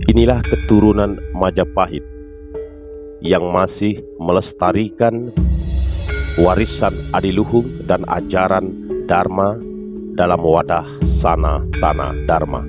Inilah keturunan Majapahit yang masih melestarikan warisan adiluhung dan ajaran Dharma dalam wadah sana tanah Dharma.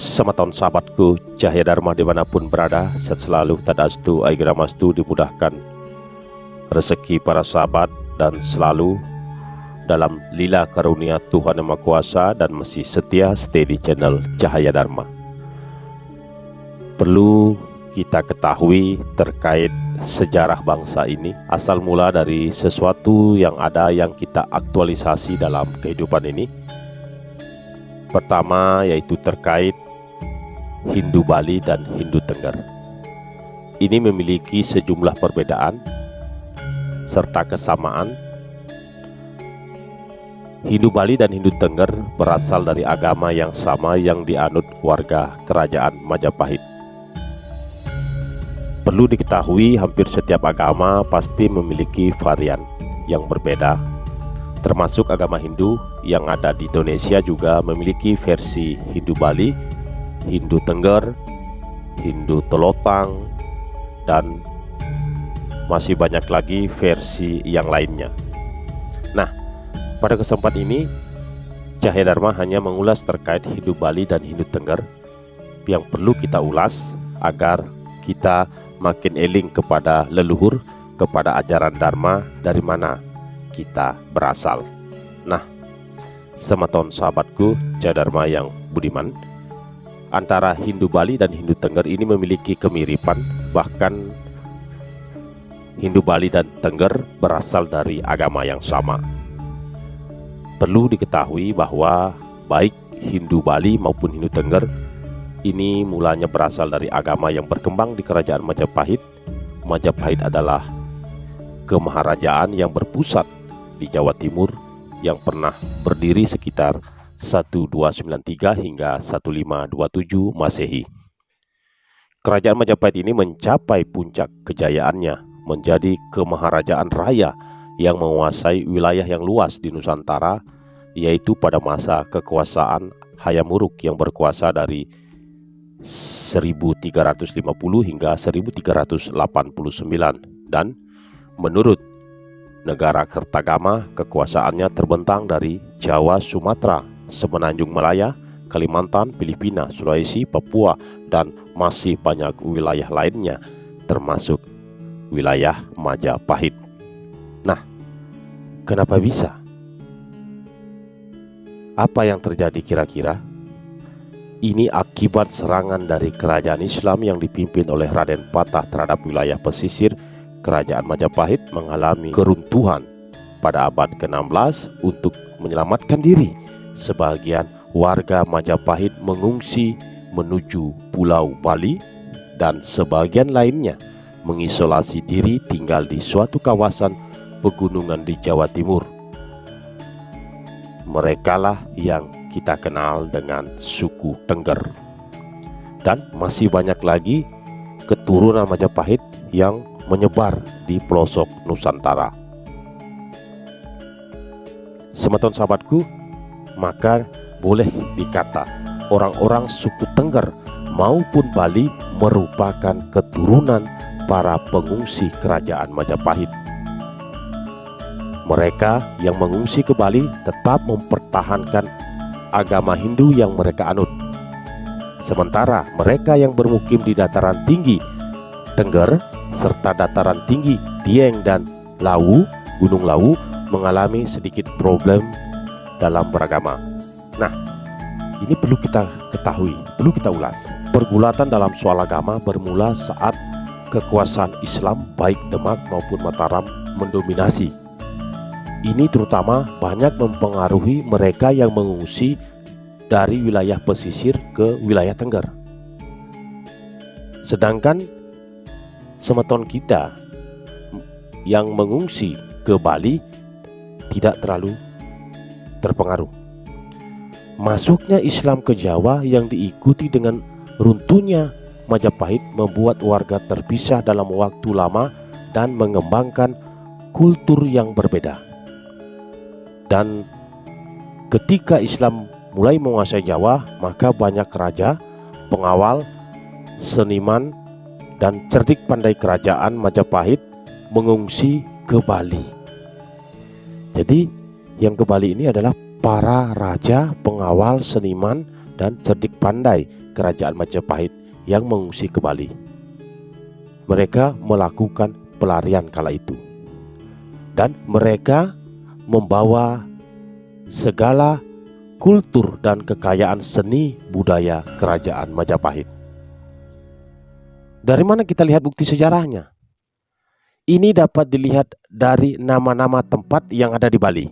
Selamat tahun sahabatku, cahaya Dharma dimanapun berada, sehat selalu, tadastu, aigramastu, dimudahkan rezeki para sahabat dan selalu dalam lila karunia Tuhan Yang Maha Kuasa dan masih setia stay di channel Cahaya Dharma. Perlu kita ketahui terkait sejarah bangsa ini, asal mula dari sesuatu yang ada yang kita aktualisasi dalam kehidupan ini. Pertama yaitu terkait Hindu Bali dan Hindu Tengger. Ini memiliki sejumlah perbedaan serta kesamaan. Hindu Bali dan Hindu Tengger berasal dari agama yang sama yang dianut warga kerajaan Majapahit. Perlu diketahui hampir setiap agama pasti memiliki varian yang berbeda, termasuk agama Hindu yang ada di Indonesia juga memiliki versi Hindu Bali, Hindu Tengger, Hindu Telotang, dan masih banyak lagi versi yang lainnya. Nah, pada kesempatan ini Cahaya Dharma hanya mengulas terkait Hindu Bali dan Hindu Tengger yang perlu kita ulas agar kita makin eling kepada leluhur, kepada ajaran Dharma dari mana kita berasal. Nah, sematon sahabatku Cahaya Dharma yang budiman, antara Hindu Bali dan Hindu Tengger ini memiliki kemiripan, bahkan Hindu Bali dan Tengger berasal dari agama yang sama. Perlu diketahui bahwa baik Hindu Bali maupun Hindu Tengger ini mulanya berasal dari agama yang berkembang di kerajaan Majapahit. Majapahit adalah kemaharajaan yang berpusat di Jawa Timur yang pernah berdiri sekitar 1293 hingga 1527 Masehi. Kerajaan Majapahit ini mencapai puncak kejayaannya menjadi kemaharajaan raya yang menguasai wilayah yang luas di Nusantara, yaitu pada masa kekuasaan Hayam Wuruk yang berkuasa dari 1350 hingga 1389, dan menurut negara Kertagama kekuasaannya terbentang dari Jawa, Sumatera, Semenanjung Malaya, Kalimantan, Filipina, Sulawesi, Papua, dan masih banyak wilayah lainnya termasuk wilayah Majapahit. Nah, kenapa bisa? Apa yang terjadi kira-kira? Ini akibat serangan dari kerajaan Islam yang dipimpin oleh Raden Patah terhadap wilayah pesisir. Kerajaan Majapahit mengalami keruntuhan pada abad ke-16. Untuk menyelamatkan diri, sebagian warga Majapahit mengungsi menuju Pulau Bali dan sebagian lainnya mengisolasi diri tinggal di suatu kawasan pegunungan di Jawa Timur. Merekalah yang kita kenal dengan suku Tengger, dan masih banyak lagi keturunan Majapahit yang menyebar di pelosok Nusantara. Sematon sahabatku, maka boleh dikata orang-orang suku Tengger maupun Bali merupakan keturunan para pengungsi kerajaan Majapahit. Mereka yang mengungsi ke Bali tetap mempertahankan agama Hindu yang mereka anut, sementara mereka yang bermukim di dataran tinggi Tengger serta dataran tinggi Dieng dan Lawu, Gunung Lawu, mengalami sedikit problem dalam beragama. Nah, ini perlu kita ketahui, perlu kita ulas. Pergulatan dalam soal agama bermula saat kekuasaan Islam baik Demak maupun Mataram mendominasi. Ini terutama banyak mempengaruhi mereka yang mengungsi dari wilayah pesisir ke wilayah Tengger. Sedangkan semeton kita yang mengungsi ke Bali tidak terlalu terpengaruh. Masuknya Islam ke Jawa yang diikuti dengan runtuhnya Majapahit membuat warga terpisah dalam waktu lama dan mengembangkan kultur yang berbeda. Dan ketika Islam mulai menguasai Jawa, maka banyak raja, pengawal, seniman, dan cerdik pandai kerajaan Majapahit mengungsi ke Bali. Jadi yang ke Bali ini adalah para raja, pengawal, seniman, dan cerdik pandai kerajaan Majapahit yang mengungsi ke Bali. Mereka melakukan pelarian kala itu, dan mereka membawa segala kultur dan kekayaan seni budaya kerajaan Majapahit. Dari mana kita lihat bukti sejarahnya? Ini dapat dilihat dari nama-nama tempat yang ada di Bali.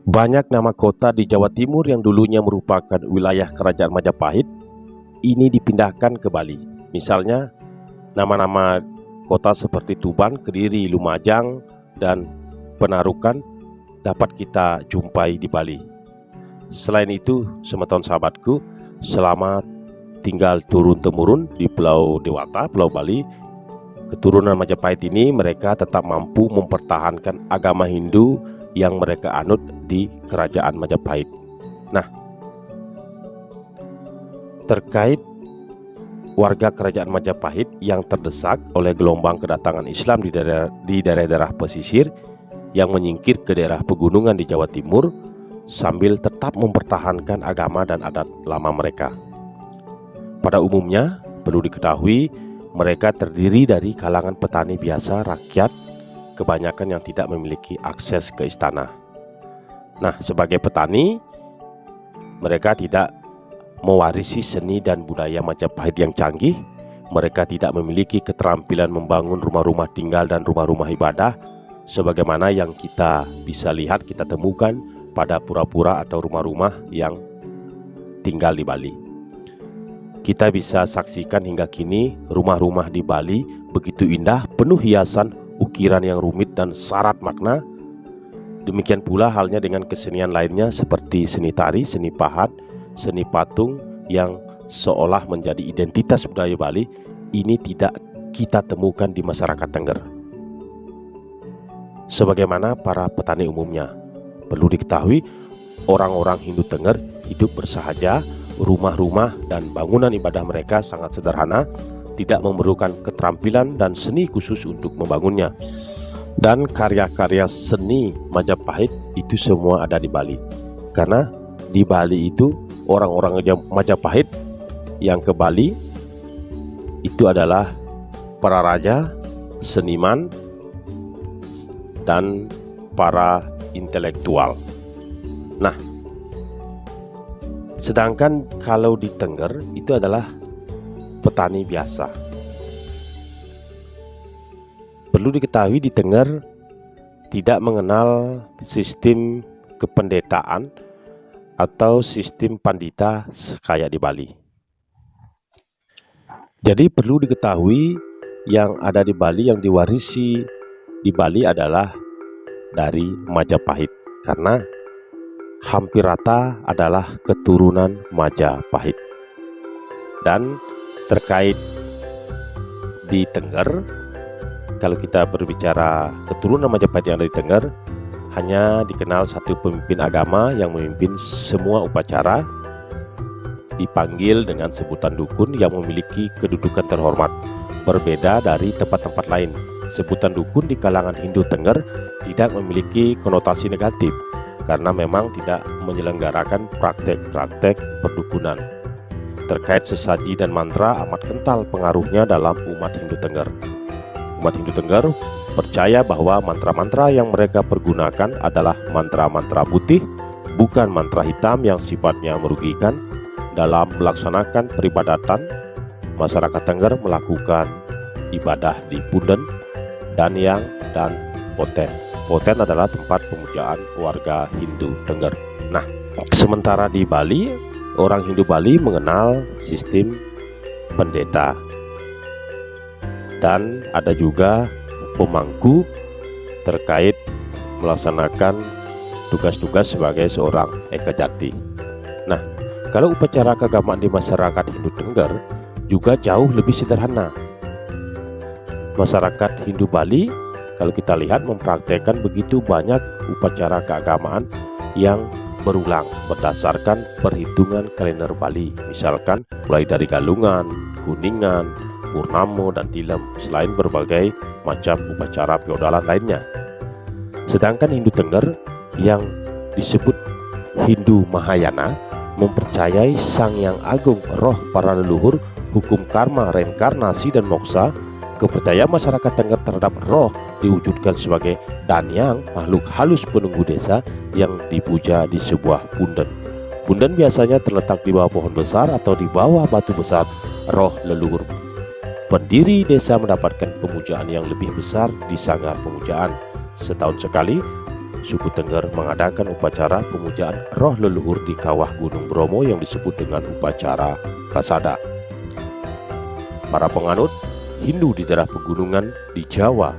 Banyak nama kota di Jawa Timur yang dulunya merupakan wilayah kerajaan Majapahit ini dipindahkan ke Bali. Misalnya nama-nama kota seperti Tuban, Kediri, Lumajang, dan Penarukan dapat kita jumpai di Bali. Selain itu, semeton sahabatku, selama tinggal turun-temurun di Pulau Dewata, Pulau Bali, keturunan Majapahit ini mereka tetap mampu mempertahankan agama Hindu yang mereka anut di kerajaan Majapahit. Nah, terkait warga kerajaan Majapahit yang terdesak oleh gelombang kedatangan Islam di daerah-daerah pesisir yang menyingkir ke daerah pegunungan di Jawa Timur sambil tetap mempertahankan agama dan adat lama mereka. Pada umumnya, perlu diketahui, mereka terdiri dari kalangan petani biasa, rakyat, kebanyakan yang tidak memiliki akses ke istana. Nah, sebagai petani, mereka tidak mewarisi seni dan budaya Majapahit yang canggih. Mereka tidak memiliki keterampilan membangun rumah-rumah tinggal dan rumah-rumah ibadah sebagaimana yang kita bisa lihat, kita temukan pada pura-pura atau rumah-rumah yang tinggal di Bali. Kita bisa saksikan hingga kini rumah-rumah di Bali begitu indah, penuh hiasan, ukiran yang rumit dan syarat makna. Demikian pula halnya dengan kesenian lainnya seperti seni tari, seni pahat, seni patung yang seolah menjadi identitas budaya Bali. Ini tidak kita temukan di masyarakat Tengger sebagaimana para petani umumnya. Perlu diketahui, orang-orang Hindu Tengger hidup bersahaja. Rumah-rumah dan bangunan ibadah mereka sangat sederhana, tidak memerlukan keterampilan dan seni khusus untuk membangunnya. Dan karya-karya seni Majapahit itu semua ada di Bali. Karena di Bali itu orang-orang Majapahit yang ke Bali itu adalah para raja, seniman, dan para intelektual. Nah, sedangkan kalau di Tengger itu adalah petani biasa. Perlu diketahui di Tengger tidak mengenal sistem kependetaan atau sistem pandita kayak di Bali. Jadi perlu diketahui yang ada di Bali, yang diwarisi di Bali adalah dari Majapahit, karena hampir rata adalah keturunan Majapahit. Dan terkait di Tengger, kalau kita berbicara keturunan Majapahit yang ada di Tengger, hanya dikenal satu pemimpin agama yang memimpin semua upacara, dipanggil dengan sebutan dukun yang memiliki kedudukan terhormat, berbeda dari tempat-tempat lain. Sebutan dukun di kalangan Hindu Tengger tidak memiliki konotasi negatif, karena memang tidak menyelenggarakan praktek-praktek perdukunan. Terkait sesaji dan mantra amat kental pengaruhnya dalam umat Hindu Tengger. Umat Hindu Tengger percaya bahwa mantra-mantra yang mereka pergunakan adalah mantra-mantra putih, bukan mantra hitam yang sifatnya merugikan. Dalam melaksanakan peribadatan, masyarakat Tengger melakukan ibadah di Punden, Danyang, dan Poten. Poten adalah tempat pemujaan warga Hindu Tengger. Nah, sementara di Bali, orang Hindu Bali mengenal sistem pendeta, dan ada juga pemangku terkait melaksanakan tugas-tugas sebagai seorang Eka Jati. Nah, kalau upacara keagamaan di masyarakat Hindu Tengger juga jauh lebih sederhana. Masyarakat Hindu Bali kalau kita lihat mempraktekkan begitu banyak upacara keagamaan yang berulang berdasarkan perhitungan kalender Bali. Misalkan mulai dari Galungan, Kuningan, Purnamo, dan Tilem, selain berbagai macam upacara feodalan lainnya. Sedangkan Hindu Tengger yang disebut Hindu Mahayana mempercayai Sang Yang Agung, roh para leluhur, hukum karma, reinkarnasi, dan moksa. Kepercayaan masyarakat Tengger terhadap roh diwujudkan sebagai danyang, makhluk halus penunggu desa yang dipuja di sebuah punden. Punden biasanya terletak di bawah pohon besar atau di bawah batu besar roh leluhur. Pendiri desa mendapatkan pemujaan yang lebih besar di sanggar pemujaan. Setahun sekali, suku Tengger mengadakan upacara pemujaan roh leluhur di kawah Gunung Bromo yang disebut dengan upacara Kasada. Para penganut Hindu di daerah pegunungan di Jawa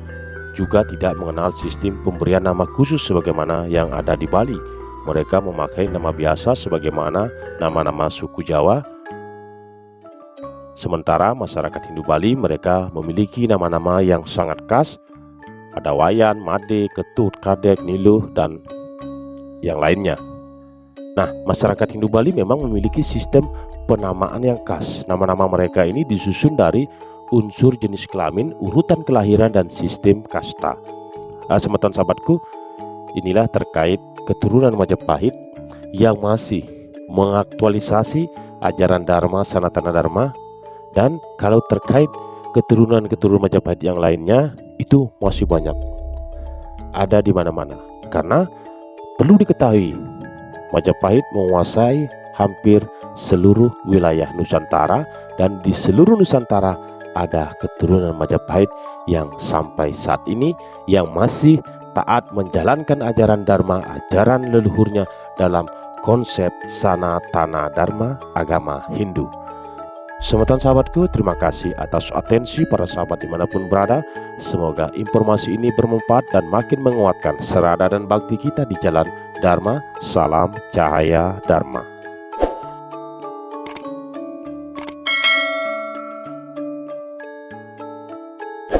juga tidak mengenal sistem pemberian nama khusus sebagaimana yang ada di Bali. Mereka memakai nama biasa sebagaimana nama-nama suku Jawa. Sementara masyarakat Hindu Bali mereka memiliki nama-nama yang sangat khas. Ada Wayan, Made, Ketut, Kadek, Niluh, dan yang lainnya. Nah, masyarakat Hindu Bali memang memiliki sistem penamaan yang khas. Nama-nama mereka ini disusun dari unsur jenis kelamin, urutan kelahiran, dan sistem kasta. Semeton sahabatku, inilah terkait keturunan Majapahit yang masih mengaktualisasi ajaran Dharma Sanatana Dharma. Dan kalau terkait keturunan-keturunan Majapahit yang lainnya, itu masih banyak, ada di mana-mana. Karena perlu diketahui, Majapahit menguasai hampir seluruh wilayah Nusantara, dan di seluruh Nusantara ada keturunan Majapahit yang sampai saat ini yang masih taat menjalankan ajaran Dharma, ajaran leluhurnya dalam konsep Sanatana Dharma agama Hindu. Semeton sahabatku, terima kasih atas atensi para sahabat dimanapun berada. Semoga informasi ini bermanfaat dan makin menguatkan serada dan bakti kita di jalan Dharma. Salam cahaya Dharma.